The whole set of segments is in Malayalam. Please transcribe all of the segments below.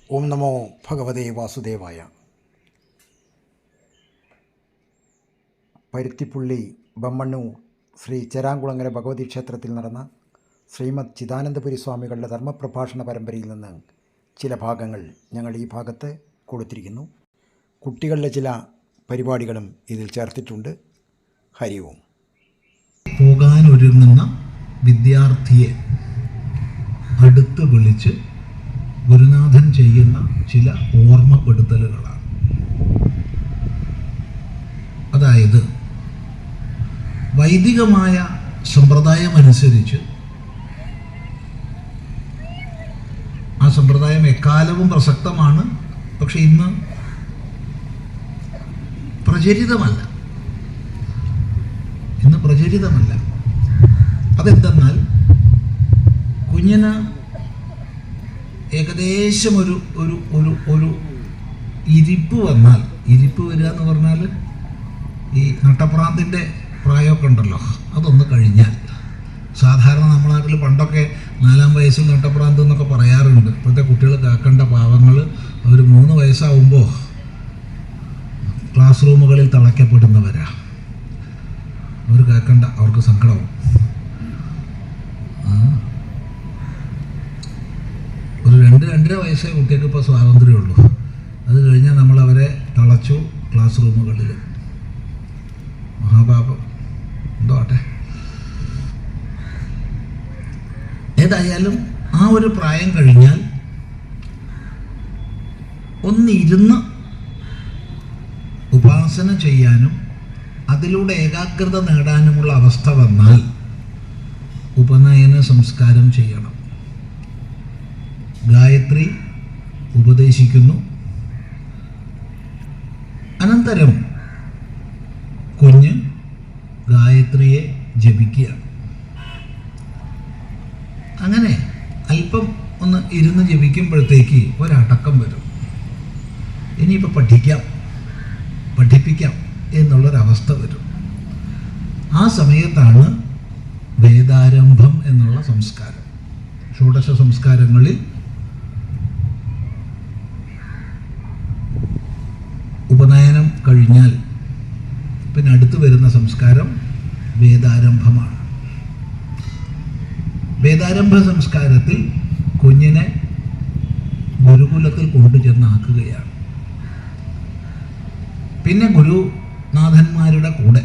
ഓം നമോ ഭഗവതേ വാസുദേവായ. പരുത്തിപ്പുള്ളി ബമ്മണ്ണൂർ ശ്രീ ചേരാംകുളങ്ങര ഭഗവതി ക്ഷേത്രത്തിൽ നടന്ന ശ്രീമദ് ചിദാനന്ദപുരി സ്വാമികളുടെ ധർമ്മപ്രഭാഷണ പരമ്പരയിൽ നിന്ന് ചില ഭാഗങ്ങൾ ഞങ്ങൾ ഈ ഭാഗത്ത് കൊടുത്തിരിക്കുന്നു. കുട്ടികളുടെ ചില പരിപാടികളും ഇതിൽ ചേർത്തിട്ടുണ്ട്. ഹരി ഓം. പോകാനൊരുങ്ങുന്ന വിദ്യാർത്ഥിയെ അടുത്ത് വിളിച്ച് ഗുരുനാഥൻ ചെയ്യുന്ന ചില ഓർമ്മപ്പെടുത്തലുകളാണ്. അതായത് വൈദികമായ സമ്പ്രദായമനുസരിച്ച് ആ സമ്പ്രദായം എക്കാലവും പ്രസക്തമാണ്. പക്ഷെ ഇന്ന് പ്രചരിതമല്ല. അതെന്തെന്നാൽ കുഞ്ഞിന് ഏകദേശം ഒരു ഒരു ഒരു ഒരു ഇരിപ്പ് വന്നാൽ, ഇരിപ്പ് വരിക എന്ന് പറഞ്ഞാൽ ഈ നട്ടപ്രാന്തിൻ്റെ പ്രായമൊക്കെ ഉണ്ടല്ലോ, അതൊന്ന് കഴിഞ്ഞാൽ, സാധാരണ നമ്മുടെ നാട്ടിൽ പണ്ടൊക്കെ 4-ാം വയസ്സിൽ നട്ടപ്രാന്ത് എന്നൊക്കെ പറയാറുണ്ട്. ഇപ്പോഴത്തെ കുട്ടികൾ കേൾക്കേണ്ട പാവങ്ങൾ അവർ 3 വയസ്സാവുമ്പോൾ ക്ലാസ് റൂമുകളിൽ തളയ്ക്കപ്പെടുന്നവരാ. അവർ കേൾക്കണ്ട, അവർക്ക് സങ്കടവും. ഒരു 2-2.5 വയസ്സേ കുട്ടികൾക്ക് ഇപ്പോൾ സ്വാതന്ത്ര്യമുള്ളൂ. അത് കഴിഞ്ഞാൽ നമ്മളവരെ തളച്ചു ക്ലാസ് റൂമുകളിൽ. മഹാപാപം എന്തോ ആട്ടെ. ഏതായാലും ആ ഒരു പ്രായം കഴിഞ്ഞാൽ ഒന്നിരുന്ന് ഉപാസന ചെയ്യാനും അതിലൂടെ ഏകാഗ്രത നേടാനുമുള്ള അവസ്ഥ വന്നാൽ ഉപനയന സംസ്കാരം ചെയ്യണം. ഗായത്രി ഉപദേശിക്കുന്നു. അനന്തരം കുഞ്ഞ് ഗായത്രിയെ ജപിക്കുകയാണ്. അങ്ങനെ അല്പം ഒന്ന് ഇരുന്ന് ജപിക്കുമ്പോഴത്തേക്ക് ഒരടക്കം വരും. ഇനിയിപ്പോൾ പഠിപ്പിക്കാം എന്നുള്ളൊരവസ്ഥ വരും. ആ സമയത്താണ് വേദാരംഭം എന്നുള്ള സംസ്കാരം. ഷോഡശ സംസ്കാരങ്ങളിൽ ഉപനയനം കഴിഞ്ഞാൽ പിന്നെ അടുത്ത് വരുന്ന സംസ്കാരം വേദാരംഭമാണ്. വേദാരംഭ സംസ്കാരത്തിൽ കുഞ്ഞിനെ ഗുരുകുലത്തിൽ കൊണ്ടുചെന്നാക്കുകയാണ്. പിന്നെ ഗുരുനാഥന്മാരുടെ കൂടെ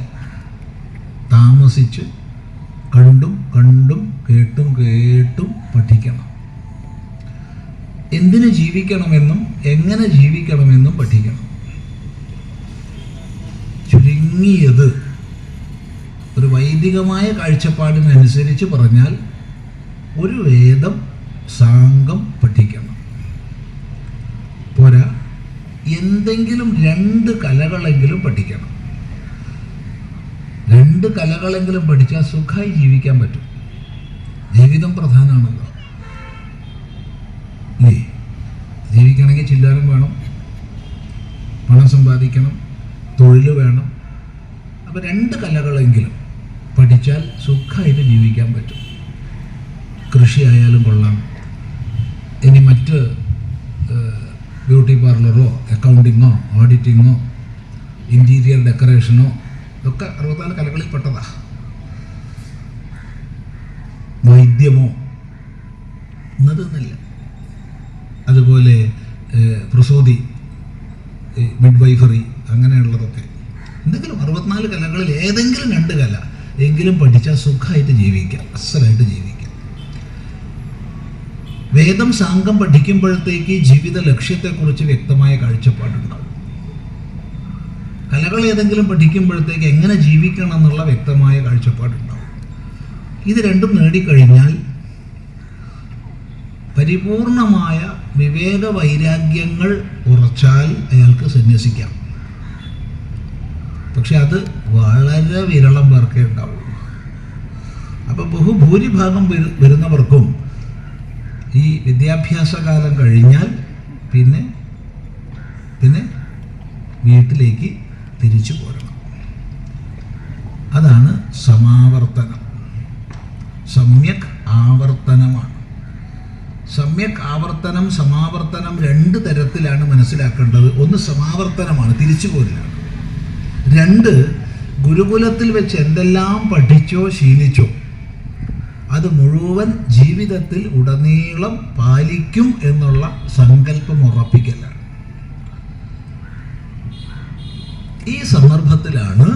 താമസിച്ച് കണ്ടും കേട്ടും പഠിക്കണം. എന്തിന് ജീവിക്കണമെന്നും എങ്ങനെ ജീവിക്കണമെന്നും പഠിക്കണം. ചുരുങ്ങിയത് ഒരു വൈദികമായ കാഴ്ചപ്പാടിനനുസരിച്ച് പറഞ്ഞാൽ ഒരു വേദം സാംഗം പഠിക്കണം. പോരാ, എന്തെങ്കിലും 2 കലകളെങ്കിലും പഠിക്കണം. 2 കലകളെങ്കിലും പഠിച്ചാൽ സുഖമായി ജീവിക്കാൻ പറ്റും. ജീവിതം പ്രധാനമാണല്ലോ. ജീവിക്കണമെങ്കിൽ ചില്ലാരം വേണം, പണം സമ്പാദിക്കണം, തൊഴിൽ വേണം. അപ്പോൾ 2 കലകളെങ്കിലും പഠിച്ചാൽ സുഖമായിട്ട് ജീവിക്കാൻ പറ്റും. കൃഷി ആയാലും കൊള്ളാം, ഇനി മറ്റ് ബ്യൂട്ടി പാർലറോ അക്കൗണ്ടിങ്ങോ ഓഡിറ്റിങ്ങോ ഇൻറ്റീരിയർ ഡെക്കറേഷനോ ഇതൊക്കെ 64 കലകളിൽ പെട്ടതാ. വൈദ്യമോ എന്നതൊന്നുമില്ല. അതുപോലെ പ്രസൂതി, മിഡ്വൈഫറി, അങ്ങനെയുള്ളതൊക്കെ എന്തെങ്കിലും 64 കലകളിൽ ഏതെങ്കിലും 2 കല എങ്കിലും പഠിച്ചാൽ സുഖമായിട്ട് ജീവിക്കാം, അസലായിട്ട് ജീവിക്കാം. വേദം സാംഗം പഠിക്കുമ്പോഴത്തേക്ക് ജീവിത ലക്ഷ്യത്തെക്കുറിച്ച് വ്യക്തമായ കാഴ്ചപ്പാടുണ്ടാവും. കലകൾ ഏതെങ്കിലും പഠിക്കുമ്പോഴത്തേക്ക് എങ്ങനെ ജീവിക്കണം എന്നുള്ള വ്യക്തമായ കാഴ്ചപ്പാടുണ്ടാവും. ഇത് രണ്ടും നേടിക്കഴിഞ്ഞാൽ പരിപൂർണമായ വിവേക വൈരാഗ്യങ്ങൾ ഉറച്ചാൽ അയാൾക്ക് സന്യസിക്കാം. പക്ഷെ അത് വളരെ വിരളം പേർക്കേ ഉണ്ടാവുള്ളൂ. അപ്പോൾ ബഹുഭൂരിഭാഗം വരുന്നവർക്കും ഈ വിദ്യാഭ്യാസ കാലം കഴിഞ്ഞാൽ പിന്നെ വീട്ടിലേക്ക് തിരിച്ചു പോരണം. അതാണ് സമാവർത്തനം. സമ്യക് ആവർത്തനമാണ്. സമ്യക് ആവർത്തനം, സമാവർത്തനം 2 തരത്തിലാണ് മനസ്സിലാക്കേണ്ടത്. ഒന്ന് സമാവർത്തനമാണ്, തിരിച്ചുപോരലാണ്. 2, ഗുരുകുലത്തിൽ വെച്ച് എന്തെല്ലാം പഠിച്ചോ ശീലിച്ചോ അത് മുഴുവൻ ജീവിതത്തിൽ ഉടനീളം പാലിക്കും എന്നുള്ള സങ്കല്പം ഉറപ്പിക്കലാണ്. ഈ സന്ദർഭത്തിലാണ്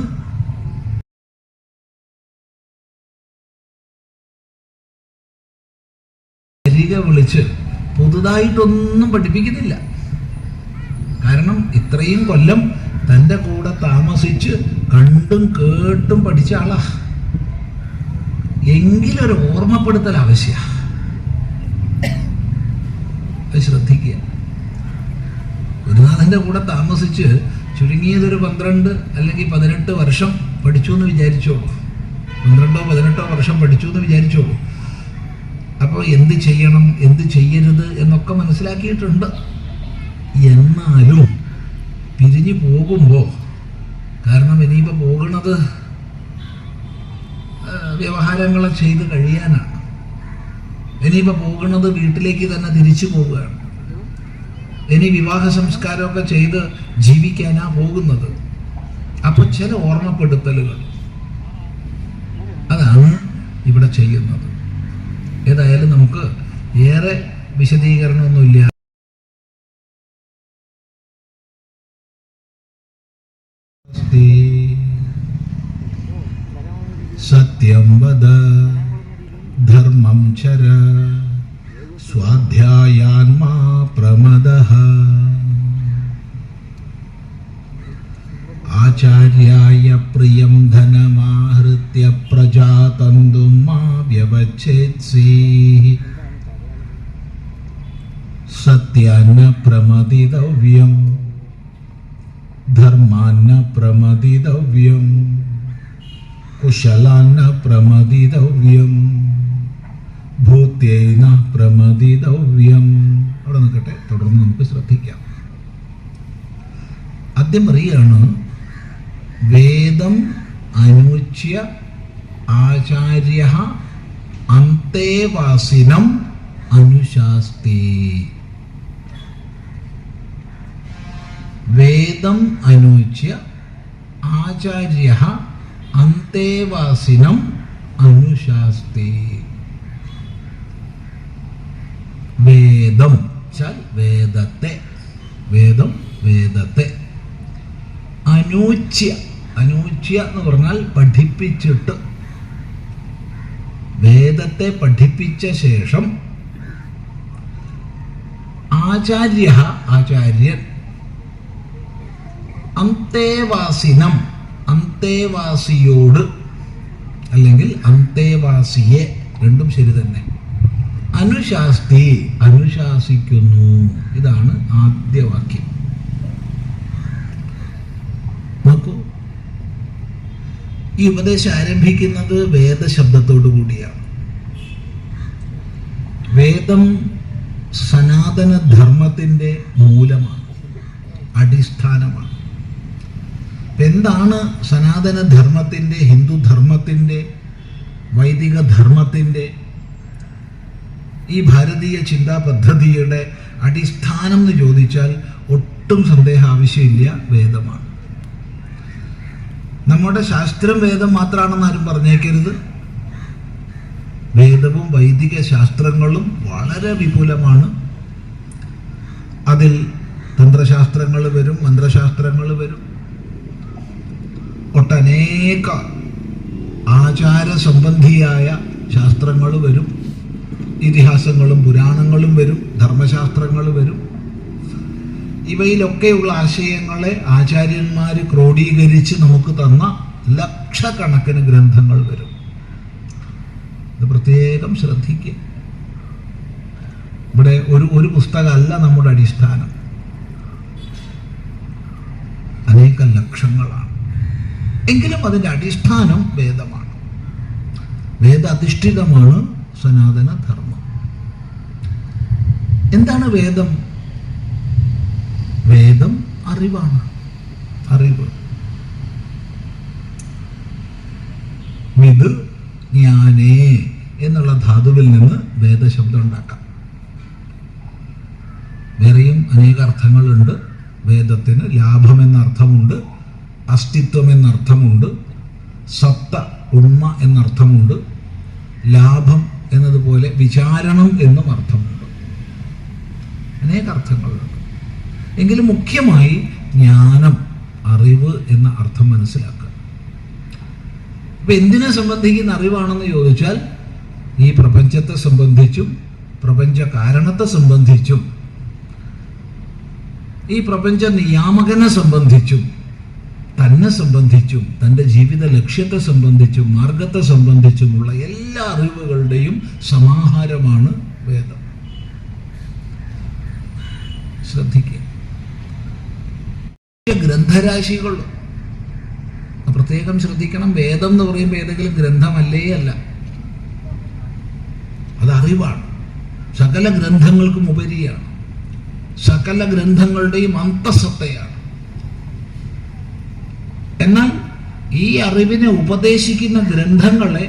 വിളിച്ച് പുതുതായിട്ടൊന്നും പഠിപ്പിക്കുന്നില്ല. കാരണം ഇത്രയും കൊല്ലം തൻ്റെ കൂടെ താമസിച്ച് കണ്ടും കേട്ടും പഠിച്ച ആളാ. എങ്കിലൊരു ഓർമ്മപ്പെടുത്തൽ ആവശ്യമാണ്. ശ്രദ്ധിക്കുക. ഗുരുനാഥൻ്റെ കൂടെ താമസിച്ച് ചുരുങ്ങിയതൊരു 12 അല്ലെങ്കിൽ 18 വർഷം പഠിച്ചു എന്ന് വിചാരിച്ചോളൂ. 12-18 വർഷം പഠിച്ചു എന്ന് വിചാരിച്ചോളൂ. അപ്പോൾ എന്ത് ചെയ്യണം, എന്ത് ചെയ്യരുത് എന്നൊക്കെ മനസ്സിലാക്കിയിട്ടുണ്ട്. എന്നാലും പിരിഞ്ഞു പോകുമ്പോൾ, കാരണം ഇനിയിപ്പോൾ പോകുന്നത് വ്യവഹാരങ്ങളെ ചെയ്ത് കഴിയാനാണ്. ഇനിയിപ്പോൾ പോകുന്നത് വീട്ടിലേക്ക് തന്നെ തിരിച്ചു പോവുകയാണ്. ഇനി വിവാഹ സംസ്കാരമൊക്കെ ചെയ്ത് ജീവിക്കാനാ പോകുന്നത്. അപ്പോൾ ചില ഓർമ്മപ്പെടുത്തലുകൾ അതാണ് ഇവിടെ ചെയ്യുന്നത്. ഏതായാലും നമുക്ക് ഏറെ വിശദീകരണമൊന്നുമില്ല. സത്യം വദ ധർമ്മം ചര സ്വാധ്യായാന്മാ പ്രമദഃ ആചാര്യായ പ്രിയം ധനമാഹൃത്യ പ്രജാതന്തും മാ വ്യവച്ഛേത്സി സത്യാന്ന പ്രമദിതവ്യം ധർമാന്ന പ്രമദിതവ്യം കുശലാന്ന പ്രമദിതവ്യം ഭൂത്യേന പ്രമദിതവ്യം. അവിടെ നിൽക്കട്ടെ, തുടർന്ന് നമുക്ക് ശ്രദ്ധിക്കാം. ആദ്യം പറയുകയാണ്, വേദം അനുച്യ ആചാര്യ അന്തേവാസിനം അനുശാസ്തി. വേദം അനുച്യ ആചാര്യ അന്തേവാസിനം അനുശാസ്തി. വേദം വേദത്തെ, വേദം വേദത്തെ. അനൂച്യ, അനൂച്യ എന്ന് പറഞ്ഞാൽ പഠിപ്പിച്ചിട്ട്, വേദത്തെ പഠിപ്പിച്ച ശേഷം ആചാര്യ, ആചാര്യൻ, അന്തേവാസിനം, അന്തേവാസിയോട് അല്ലെങ്കിൽ അന്തേവാസിയെ, രണ്ടും ശരി തന്നെ, അനുശാസ്തി, അനുശാസിക്കുന്നു. ഇതാണ് ആദ്യ വാക്യം. നോക്കൂ, ഈ ഉപദേശം ആരംഭിക്കുന്നത് വേദശബ്ദത്തോടു കൂടിയാണ്. വേദം സനാതന ധർമ്മത്തിൻ്റെ മൂലമാണ്, അടിസ്ഥാനമാണ്. എന്താണ് സനാതന ധർമ്മത്തിൻ്റെ, ഹിന്ദു ധർമ്മത്തിൻ്റെ, വൈദിക ധർമ്മത്തിൻ്റെ, ഈ ഭാരതീയ ചിന്താ പദ്ധതിയുടെ അടിസ്ഥാനം എന്ന് ചോദിച്ചാൽ ഒട്ടും സന്ദേഹം ആവശ്യമില്ല, വേദമാണ്. നമ്മുടെ ശാസ്ത്രം വേദം മാത്രമാണെന്ന് ആരും പറഞ്ഞേക്കരുത്. വേദവും വൈദിക ശാസ്ത്രങ്ങളും വളരെ വിപുലമാണ്. അതിൽ തന്ത്രശാസ്ത്രങ്ങൾ വരും, മന്ത്രശാസ്ത്രങ്ങൾ വരും, ഒട്ടനേക ആചാര സംബന്ധിയായ ശാസ്ത്രങ്ങൾ വരും, ഇതിഹാസങ്ങളും പുരാണങ്ങളും വരും, ധർമ്മശാസ്ത്രങ്ങൾ വരും. ഇവയിലൊക്കെയുള്ള ആശയങ്ങളെ ആചാര്യന്മാർ ക്രോഡീകരിച്ച് നമുക്ക് തന്ന ലക്ഷക്കണക്കിന് ഗ്രന്ഥങ്ങൾ വരും. ഇത് പ്രത്യേകം ശ്രദ്ധിക്കുക. ഇവിടെ ഒരു പുസ്തകമല്ല നമ്മുടെ അടിസ്ഥാനം, അനേക ലക്ഷങ്ങളാണ്. എങ്കിലും അതിൻ്റെ അടിസ്ഥാനം വേദമാണ്. വേദാധിഷ്ഠിതമാണ് സനാതന ധർമ്മം. എന്താണ് വേദം? വേദം അറിവാണ്, അറിവ്. വിത് ജ്ഞാനേ എന്നുള്ള ധാതുവിൽ നിന്ന് വേദശബ്ദം ഉണ്ടാക്കാം. വേറെയും അനേക അർത്ഥങ്ങളുണ്ട്. വേദത്തിന് ലാഭം എന്നർത്ഥമുണ്ട്, അസ്തിത്വം എന്നർത്ഥമുണ്ട്, സത്ത ഉണ്മ എന്നർത്ഥമുണ്ട്, ലാഭം എന്നതുപോലെ വിചാരണം എന്നും അർത്ഥമുണ്ട്. അനേക അർത്ഥങ്ങളുണ്ട്. എങ്കിലും മുഖ്യമായി ജ്ഞാനം, അറിവ് എന്ന അർത്ഥം മനസ്സിലാക്കുക. അപ്പൊ എന്തിനെ സംബന്ധിക്കുന്ന അറിവാണെന്ന് ചോദിച്ചാൽ ഈ പ്രപഞ്ചത്തെ സംബന്ധിച്ചും പ്രപഞ്ച കാരണത്തെ സംബന്ധിച്ചും ഈ പ്രപഞ്ച നിയാമകനെ സംബന്ധിച്ചും തന്നെ സംബന്ധിച്ചും തൻ്റെ ജീവിത ലക്ഷ്യത്തെ സംബന്ധിച്ചും മാർഗത്തെ സംബന്ധിച്ചുമുള്ള എല്ലാ അറിവുകളുടെയും സമാഹാരമാണ് വേദം. ശ്രദ്ധിക്കുക. ഗ്രന്ഥരാശികൾ പ്രത്യേകം ശ്രദ്ധിക്കണം. വേദം എന്ന് പറയുമ്പോൾ ഏതെങ്കിലും ഗ്രന്ഥമല്ലേ അല്ല, അത് അറിവാണ്. സകല ഗ്രന്ഥങ്ങൾക്കും ഉപരിയാണ്, സകല ഗ്രന്ഥങ്ങളുടെയും അന്തസത്തയാണ്. എന്നാൽ ഈ അറിവിനെ ഉപദേശിക്കുന്ന ഗ്രന്ഥങ്ങളെ,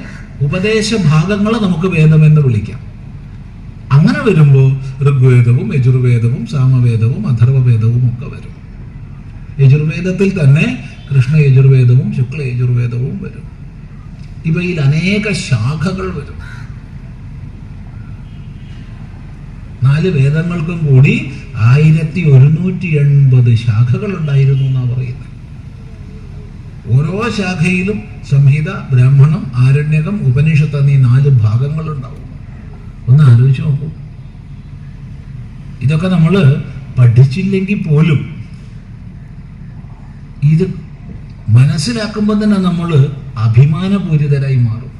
ഉപദേശ ഭാഗങ്ങളെ നമുക്ക് വേദമെന്ന് വിളിക്കാം. അങ്ങനെ വരുമ്പോൾ ഋഗ്വേദവും യജുർവേദവും സാമവേദവും അഥർവവേദവും ഒക്കെ വരും. യജുർവേദത്തിൽ തന്നെ കൃഷ്ണ യജുർവേദവും ശുക്ല യജുർവേദവും വരും. ഇവയിൽ അനേക ശാഖകൾ വരും. 4 വേദങ്ങൾക്കും കൂടി 1180 ശാഖകൾ ഉണ്ടായിരുന്നു എന്നാണ് പറയുന്നത്. ഓരോ ശാഖയിലും സംഹിത, ബ്രാഹ്മണം, ആരണ്യകം, ഉപനിഷത്ത് എന്നീ 4 ഭാഗങ്ങളുണ്ടാവും. ഒന്ന് ആലോചിച്ച് നോക്കൂ. ഇതൊക്കെ നമ്മൾ പഠിച്ചില്ലെങ്കിൽ പോലും ഇത് മനസ്സിലാക്കുമ്പോൾ തന്നെ നമ്മൾ അഭിമാനപൂരിതരായി മാറും.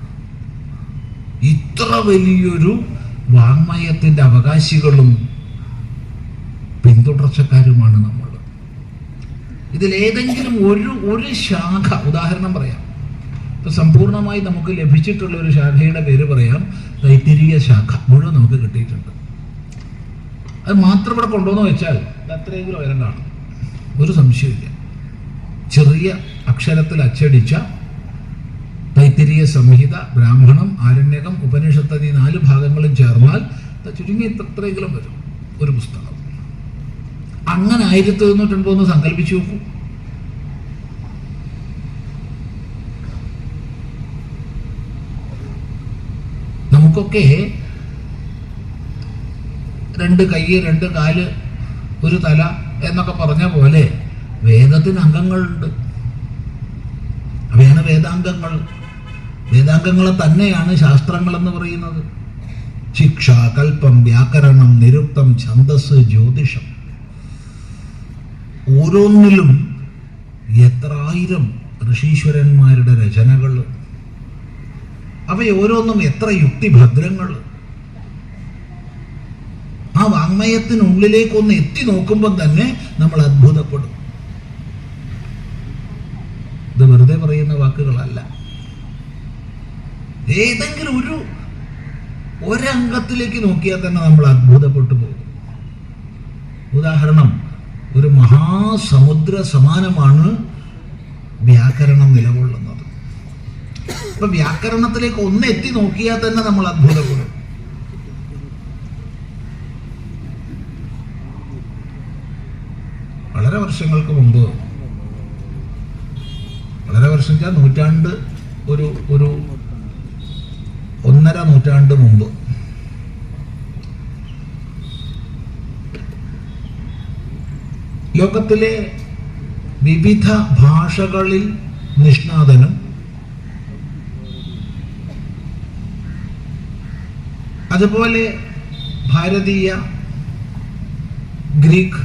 ഇത്ര വലിയൊരു വാങ്മയത്തിൻ്റെ അവകാശികളും പിന്തുടർച്ചക്കാരുമാണ് നമ്മൾ. ഇതിലേതെങ്കിലും ഒരു ശാഖ ഉദാഹരണം പറയാം. ഇപ്പം സമ്പൂർണമായി നമുക്ക് ലഭിച്ചിട്ടുള്ള ഒരു ശാഖയുടെ പേര് പറയാം, തൈത്തിരീയ ശാഖ. മുഴുവൻ നമുക്ക് കിട്ടിയിട്ടുണ്ട്. അത് മാത്രം ഇവിടെ കൊണ്ടുവന്ന് വെച്ചാൽ അത്രയെങ്കിലും ഉയരം കാണും, ഒരു സംശയമില്ല. ചെറിയ അക്ഷരത്തിൽ അച്ചടിച്ച തൈത്തിരീയ സംഹിത, ബ്രാഹ്മണം, ആരണ്യകം, ഉപനിഷത്ത് എന്നീ 4 ഭാഗങ്ങളും ചേർന്നാൽ ചുരുങ്ങി എത്രയെങ്കിലും വരും ഒരു പുസ്തകം. അങ്ങനെ 1180 സങ്കല്പിച്ചു നോക്കൂ. നമുക്കൊക്കെ 2 കൈ, 2 കാല്, ഒരു തല എന്നൊക്കെ പറഞ്ഞ പോലെ വേദത്തിന് അംഗങ്ങളുണ്ട്. അവയാണ് വേദാംഗങ്ങൾ. വേദാംഗങ്ങളെ തന്നെയാണ് ശാസ്ത്രങ്ങൾ എന്ന് പറയുന്നത്. ശിക്ഷ, കൽപ്പം, വ്യാകരണം, നിരുക്തം, ഛന്ദസ്, ജ്യോതിഷം. ഓരോന്നിലും എത്രായിരം ഋഷീശ്വരന്മാരുടെ രചനകൾ. അവയോരോന്നും എത്ര യുക്തിഭദ്രങ്ങൾ. ആ വാങ്മയത്തിനുള്ളിലേക്കൊന്ന് എത്തി നോക്കുമ്പോൾ തന്നെ നമ്മൾ അത്ഭുതപ്പെടും. ഇത് വെറുതെ പറയുന്ന വാക്കുകളല്ല. ഏതെങ്കിലും ഒരംഗത്തിലേക്ക് നോക്കിയാൽ തന്നെ നമ്മൾ അത്ഭുതപ്പെട്ടു പോകും. ഉദാഹരണം, ഒരു മഹാസമുദ്ര സമാനമാണ് വ്യാകരണം നിലകൊള്ളുന്നത്. ഇപ്പൊ വ്യാകരണത്തിലേക്ക് ഒന്ന് എത്തി നോക്കിയാൽ തന്നെ നമ്മൾ അത്ഭുതപ്പെടും. വളരെ വർഷങ്ങൾക്ക് മുമ്പ്, വളരെ വർഷം നൂറ്റാണ്ട്, ഒരു 1.5 നൂറ്റാണ്ട് മുമ്പ് ലോകത്തിലെ വിവിധ ഭാഷകളിൽ നിഷ്ണാതനും അതുപോലെ ഭാരതീയ, ഗ്രീക്ക്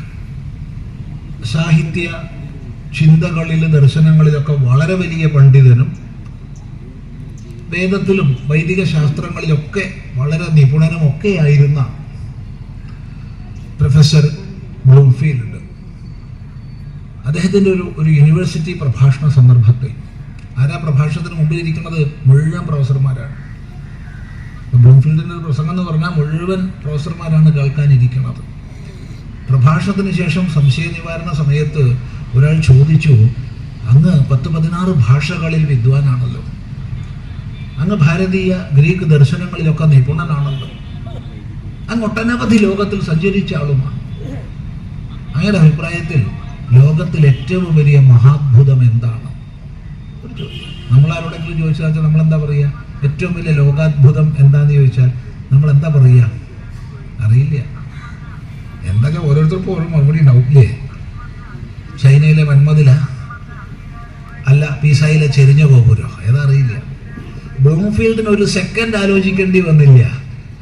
സാഹിത്യ ചിന്തകളിൽ, ദർശനങ്ങളിലൊക്കെ വളരെ വലിയ പണ്ഡിതനും വേദത്തിലും വൈദിക ശാസ്ത്രങ്ങളിലൊക്കെ വളരെ നിപുണനും ഒക്കെ ആയിരുന്ന പ്രൊഫസർ ബ്ലൂംഫീൽഡ്, അദ്ദേഹത്തിൻ്റെ ഒരു യൂണിവേഴ്സിറ്റി പ്രഭാഷണ സന്ദർഭത്തിൽ, ആരാ പ്രഭാഷണത്തിന് മുമ്പിൽ ഇരിക്കുന്നത്? മുഴുവൻ പ്രൊഫസർമാരാണ്. ബ്ലൂംഫീൽഡിൻ്റെ ഒരു പ്രസംഗം എന്ന് പറഞ്ഞാൽ മുഴുവൻ പ്രൊഫസർമാരാണ് കേൾക്കാനിരിക്കുന്നത്. പ്രഭാഷണത്തിന് ശേഷം സംശയ നിവാരണ സമയത്ത് ഒരാൾ ചോദിച്ചു, അങ്ങ് 10-16 ഭാഷകളിൽ വിദ്വാനാണല്ലോ, അങ്ങ് ഭാരതീയ, ഗ്രീക്ക് ദർശനങ്ങളിലൊക്കെ നിപുണനാണല്ലോ, അങ്ങ് ഒട്ടനവധി ലോകത്തിൽ സഞ്ചരിച്ച ആളുമാണ്, അങ്ങയുടെ അഭിപ്രായത്തിൽ ലോകത്തിൽ ഏറ്റവും വലിയ മഹാത്ഭുതം എന്താണ്? നമ്മളാരോടെങ്കിലും ചോദിച്ചാൽ നമ്മളെന്താ പറയുക? ഏറ്റവും വലിയ ലോകാത്ഭുതം എന്താന്ന് ചോദിച്ചാൽ നമ്മൾ എന്താ പറയുക? അറിയില്ല. എന്തൊക്കെ ഓരോരുത്തർക്കും ഓരോ മറുപടി ഉണ്ടാവില്ലേ? ചൈനയിലെ വൻമതില, അല്ല പീസായിലെ ചെരിഞ്ഞ ഗോപുരോ, ഏതാ അറിയില്ല. ബ്ലൂംഫീൽഡിന് ഒരു സെക്കൻഡ് ആലോചിക്കേണ്ടി വന്നില്ല.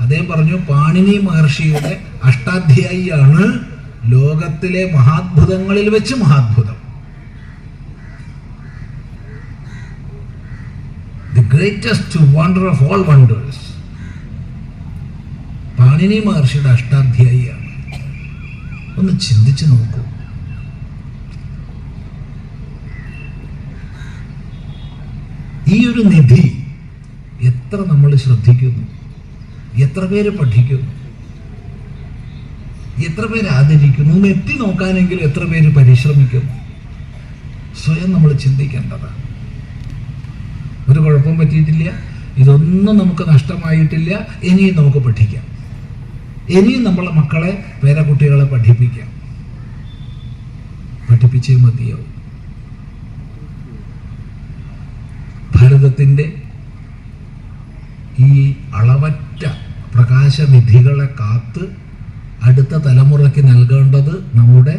അദ്ദേഹം പറഞ്ഞു പാണിനി മഹർഷിയുടെ അഷ്ടാധ്യായിയാണ് ലോകത്തിലെ മഹാത്ഭുതങ്ങളിൽ വെച്ച് മഹാത്ഭുതം. The greatest wonder of all wonders Panini മഹർഷിയുടെ അഷ്ടാധ്യായിയാണ്. ഒന്ന് ചിന്തിച്ചു നോക്കൂ. ഈ ഒരു നിധി എത്ര നമ്മൾ ശ്രദ്ധിക്കുന്നു, എത്ര പേര് പഠിക്കുന്നു, എത്ര പേര് ആദരിക്കുന്നു, ഒന്ന് എത്തി നോക്കാനെങ്കിലും എത്ര പേര് പരിശ്രമിക്കുന്നു. സ്വയം നമ്മൾ ചിന്തിക്കേണ്ടതാണ്. ഒരു കുഴപ്പം പറ്റിയിട്ടില്ല, ഇതൊന്നും നമുക്ക് നഷ്ടമായിട്ടില്ല. ഇനിയും നമുക്ക് പഠിക്കാം, ഇനിയും നമ്മളെ മക്കളെ പേരക്കുട്ടികളെ പഠിപ്പിക്കാം. പഠിപ്പിച്ചേ മതിയാവും. ഭാരതത്തിൻ്റെ ഈ അളവറ്റ പ്രകാശനിധികളെ കാത്ത് അടുത്ത തലമുറയ്ക്ക് നൽകേണ്ടത് നമ്മുടെ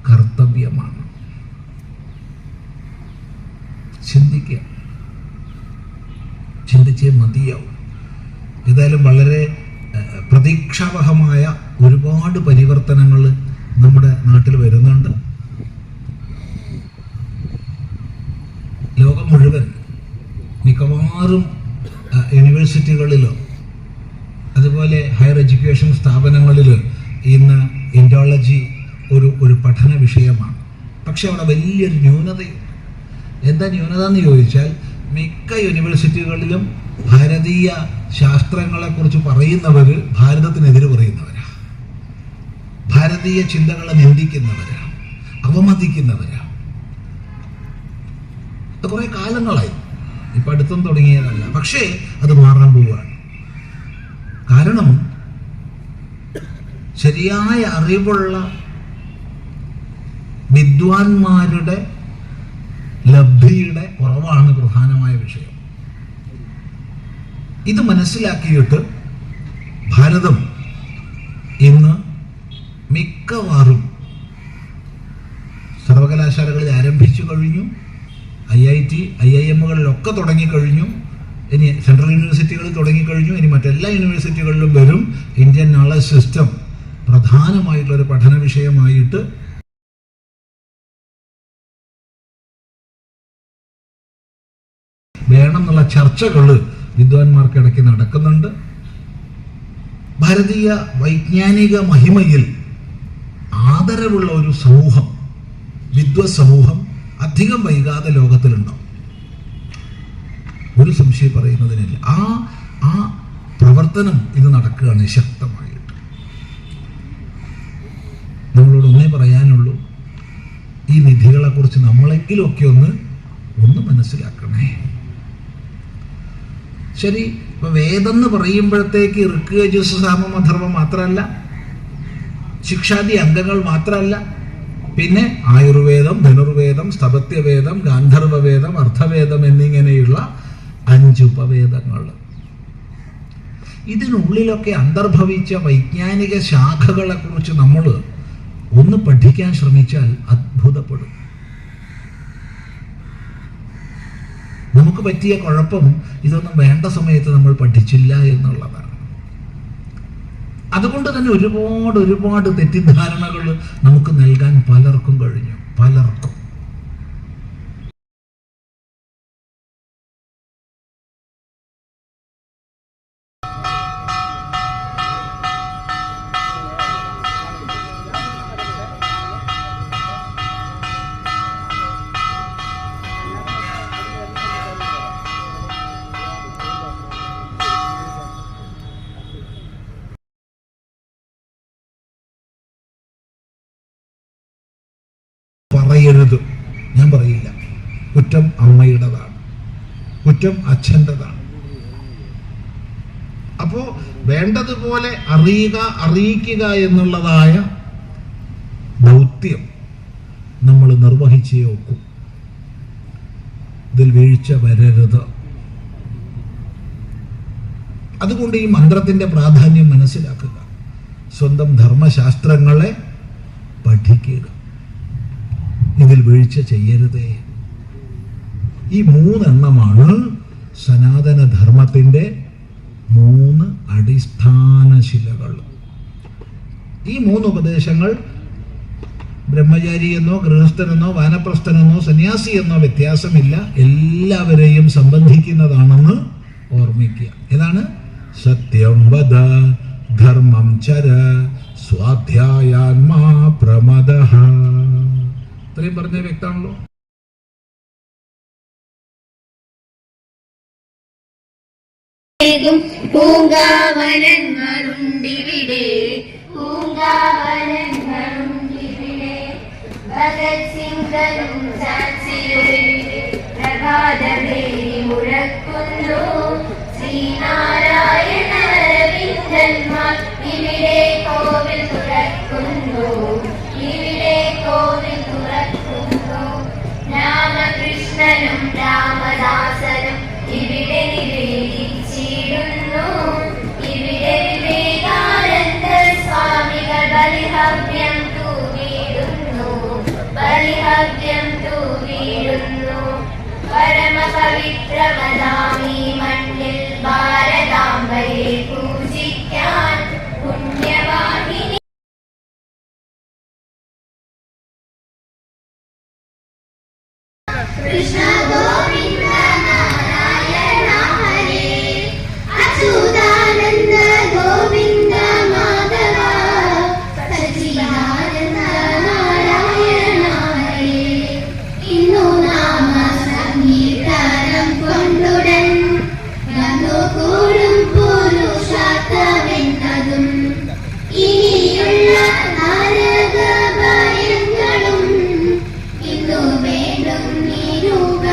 കർത്തവ്യമാണ്. ചിന്തിക്കുക, ചിന്തിച്ചേ മതിയാവും. ഏതായാലും വളരെ പ്രതീക്ഷാവഹമായ ഒരുപാട് പരിവർത്തനങ്ങൾ നമ്മുടെ നാട്ടിൽ വരുന്നുണ്ട്. ലോകം മുഴുവൻ മിക്കവാറും യൂണിവേഴ്സിറ്റികളിലോ അതുപോലെ ഹയർ എഡ്യൂക്കേഷൻ സ്ഥാപനങ്ങളിൽ ഇന്ന് ഇൻഡോളജി ഒരു പഠന വിഷയമാണ്. പക്ഷെ അവിടെ വലിയൊരു ന്യൂനതയുണ്ട്. എന്താ ന്യൂനത എന്ന് ചോദിച്ചാൽ മിക്ക യൂണിവേഴ്സിറ്റികളിലും ഭാരതീയ ശാസ്ത്രങ്ങളെക്കുറിച്ച് പറയുന്നവർ ഭാരതത്തിനെതിരെ പറയുന്നവരാണ്, ഭാരതീയ ചിന്തകളെ നിന്ദിക്കുന്നവരാണ്, അവമതിക്കുന്നവരാണ്. അത് കുറേ കാലങ്ങളായി, ഇപ്പം അടുത്തും തുടങ്ങിയതല്ല. പക്ഷേ അത് മാറാൻ പോവുകയാണ്. കാരണം ശരിയായ അറിവുള്ള വിദ്വാൻമാരുടെ ലബ്ധിയുടെ കുറവാണ് പ്രധാനമായ വിഷയം. ഇത് മനസ്സിലാക്കിയിട്ട് ഭാരതം ഇന്ന് മിക്കവാറും സർവകലാശാലകളിൽ ആരംഭിച്ചു കഴിഞ്ഞു. IIT, IIM-കളിലൊക്കെ തുടങ്ങിക്കഴിഞ്ഞു. ഇനി സെൻട്രൽ യൂണിവേഴ്സിറ്റികളിൽ തുടങ്ങിക്കഴിഞ്ഞു. ഇനി മറ്റെല്ലാ യൂണിവേഴ്സിറ്റികളിലും വരും. ഇന്ത്യൻ നോളജ് സിസ്റ്റം പ്രധാനമായിട്ടുള്ളൊരു പഠന വിഷയമായിട്ട് വേണം എന്നുള്ള ചർച്ചകൾ വിദ്വാൻമാർക്കിടയ്ക്ക് നടക്കുന്നുണ്ട്. ഭാരതീയ വൈജ്ഞാനിക മഹിമയിൽ ആദരവുള്ള ഒരു സമൂഹം, വിദ്വത് സമൂഹം അധികം വൈകാതെ ലോകത്തിലുണ്ടാവും. ഒരു സംശയം പറയുന്നതിനില്ല. ആ പ്രവർത്തനം ഇത് നടക്കുകയാണ് ശക്തമായിട്ട്. നമ്മളോട് ഒന്നേ പറയാനുള്ളൂ, ഈ നിധികളെ കുറിച്ച് നമ്മളെങ്കിലും ഒക്കെ ഒന്ന് മനസ്സിലാക്കണേ. ശരി, ഇപ്പൊ വേദം എന്ന് പറയുമ്പോഴത്തേക്ക് ഋക്ക് യജുസ് സാമം അഥർവം മാത്രമല്ല, ശിക്ഷാദി അംഗങ്ങൾ മാത്രമല്ല, പിന്നെ ആയുർവേദം, ധനുർവേദം, സ്ഥപത്യവേദം, ഗാന്ധർവവേദം, അർത്ഥവേദം എന്നിങ്ങനെയുള്ള 5 ഉപവേദങ്ങൾ. ഇതിനുള്ളിലൊക്കെ അന്തർഭവിച്ച വൈജ്ഞാനിക ശാഖകളെ കുറിച്ച് നമ്മൾ ഒന്ന് പഠിക്കാൻ ശ്രമിച്ചാൽ അത്ഭുതപ്പെടും. നമുക്ക് പറ്റിയ കുഴപ്പം ഇതൊന്നും വേണ്ട സമയത്ത് നമ്മൾ പഠിച്ചില്ല എന്നുള്ളതാണ്. അതുകൊണ്ട് തന്നെ ഒരുപാട് തെറ്റിദ്ധാരണകൾ നമുക്ക് നൽകാൻ പലർക്കും കഴിഞ്ഞു. പലർക്കും. പറയരുത്, ഞാൻ പറയില്ല. കുറ്റം അമ്മയുടേതാണ്, കുറ്റം അച്ഛൻ്റെതാണ്. അപ്പോൾ വേണ്ടതുപോലെ അറിയിക്കുക എന്നുള്ളതായ ദൗത്യം നമ്മൾ നിർവഹിച്ചേ ഒക്കൂ. ഇതിൽ വീഴ്ച വരരുത്. അതുകൊണ്ട് ഈ മന്ത്രത്തിന്റെ പ്രാധാന്യം മനസ്സിലാക്കുക. സ്വന്തം ധർമ്മശാസ്ത്രങ്ങളെ പഠിക്കുക. ഇതിൽ വീഴ്ച ചെയ്യരുതേ. ഈ 3 എണ്ണമാണ് സനാതന ധർമ്മത്തിന്റെ 3 അടിസ്ഥാന ശിലകൾ. ഈ 3 ഉപദേശങ്ങൾ ബ്രഹ്മചാരി എന്നോ ഗൃഹസ്ഥനെന്നോ വാനപ്രസ്ഥനെന്നോ സന്യാസി എന്നോ വ്യത്യാസമില്ല, എല്ലാവരെയും സംബന്ധിക്കുന്നതാണെന്ന് ഓർമ്മിക്കുക. ഏതാണ്? സത്യം വദ, ധർമ്മം ചര, സ്വാധ്യായാത്മാ പ്രമദഃ. ഇത്രയും പറഞ്ഞ വ്യക്തമാണല്ലോ. പൂങ്കാവനങ്ങളുണ്ടിവിടെ, പൂങ്കാവനങ്ങളുണ്ടിവിടെ, ഭഗത് സിംഗനും ഝാൻസിയുടെ പ്രഭാതഭേരി മുഴക്കുന്നു. ശ്രീനാരായണ രവീന്ദ്രന്മാർ ഇവിടെ കോവിൽ തുറക്കുന്നു, ഇവിടെ കോവിൽ തുറക്കുന്നു. രാമകൃഷ്ണനും രാമദാസനും ഇവിടെ നിവേദിച്ചിടുന്നു. ഇവിടെ വിവേകാനന്ദ സ്വാമികൾ ബലിഹവ്യം തൂവിടുന്നു, ബലിഹവ്യം തൂവിടുന്നു. പരമപവിത്രമതാമീ മണ്ണിൽ ഭാരതാംബയെ പൂജിക്കാൻ പുണ്യവാഹിനി കൃഷ്ണ ഗോവിന്ദ നാരായണ ഹരേ, അച്യുതാനന്ദ ഗോവിന്ദ മാധവ, സച്ചിദാനന്ദ നാരായണ ഹരേ. ഇന്നു നാമ സംഗീതം കൊണ്ടുടൻ വന്നുകൂടും പുരുഷാർത്ഥമെന്നതും ഇനിയുള്ള നാരക ഭയങ്ങളും ഇന്നു വേണ്ടും നിരൂപ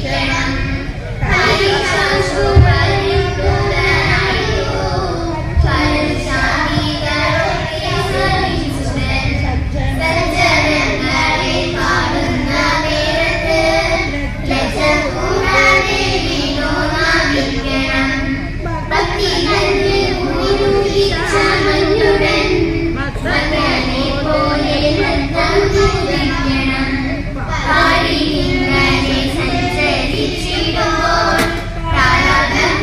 മോഹിക്കണം ഹരിശാശ്വതനായോ കരുശാലികളൊക്കെ സഹിച്ചുടൻ സജ്ജനങ്ങളെ പാടുന്ന നേരത്ത് ലജ്ജ കൂടാതെ വിനോദാവിക്കണം ഭക്തികളിൽ ഉരുകിച്ച മഞ്ഞുടൻ മകനെ പോലെ നൃത്തം കുതിക്കണം പാടിയിങ്ങനെ സഞ്ചരിച്ചിടുമ്പോൾ പ്രാരബ്ധം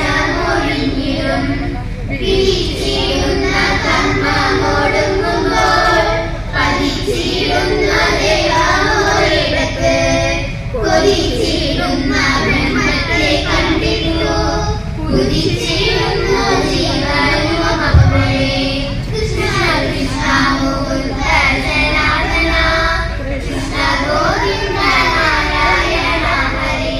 കാലശേഷമൊഴിഞ്ഞിടും പിരിച്ചിടുന്ന കർമ്മമൊടുങ്ങുമ്പോൾ പതിച്ചിടുന്ന ദേവമൊരിടത്ത് കൊതിച്ചിടുന്ന ബ്രഹ്മത്തെ കണ്ടിട്ടു കുതിച്ചിടുന്ന ജീവനുമപ്പോഴേ കൃഷ്ണ കൃഷ്ണ മുകുന്ദ ജനാർദ്ദന കൃഷ്ണ ഗോവിന്ദ നാരായണ ഹരേ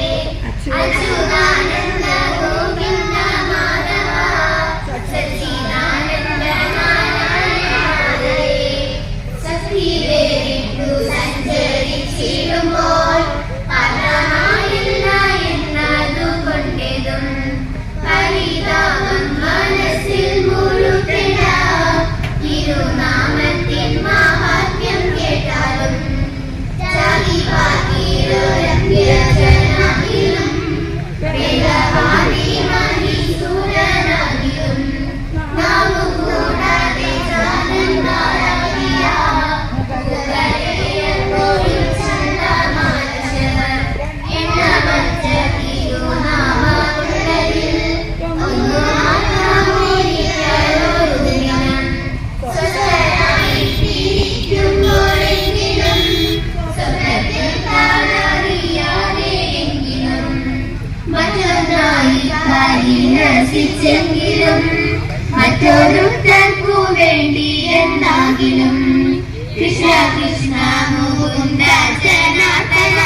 അച്യുതാനന്ദ ഗോവിന്ദ മാധവ സച്ചിദാനന്ദ നാരായണ ഹരേ സഖിവേരിട്ടു സഞ്ചരിച്ചിടുമ്പോൾ അതായില്ല എന്നതുകൊണ്ടതും പരിതാപം മനസ്സിൽ മുഴുകിട തിരുനാമത്തിൻ മാഹാത്മ്യം കേട്ടാലും ജനാകിലും വേദവാദി മഹീസൂരനാകിലും നാമു കൂടാതെ ജാനന്മാരാകിയ മുഖരേയെപ്പോഴും ചന്തമാനശർ എണ്ണമറ്റ തിരുനാമകുണ്ടലിൽ ഒന്നു മാത്രമൊരിക്കലൊരു ദിനം സ്വസ്ഥരായി ഇരിക്കുമ്പോഴെങ്കിലും സ്വപ്നത്തിൽ കാണറിയാതെയെങ്കിലും മറ്റൊന്നായി പരിരസിച്ചെങ്കിലും മറ്റൊരുത്തർക്കു വേണ്ടി എന്താകിലും കൃഷ്ണ കൃഷ്ണ മുകുന്ദ ജനാർദ്ദന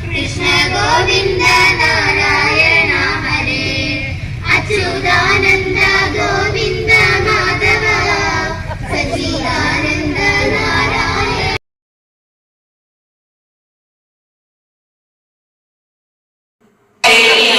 കൃഷ്ണ ഗോവിന്ദ നാരായണ ഹരേ അച്യുതാനന്ദ ഗോവിന്ദ മാധവ സച്ചിദാനന്ദ നാരായണ Hallelujah.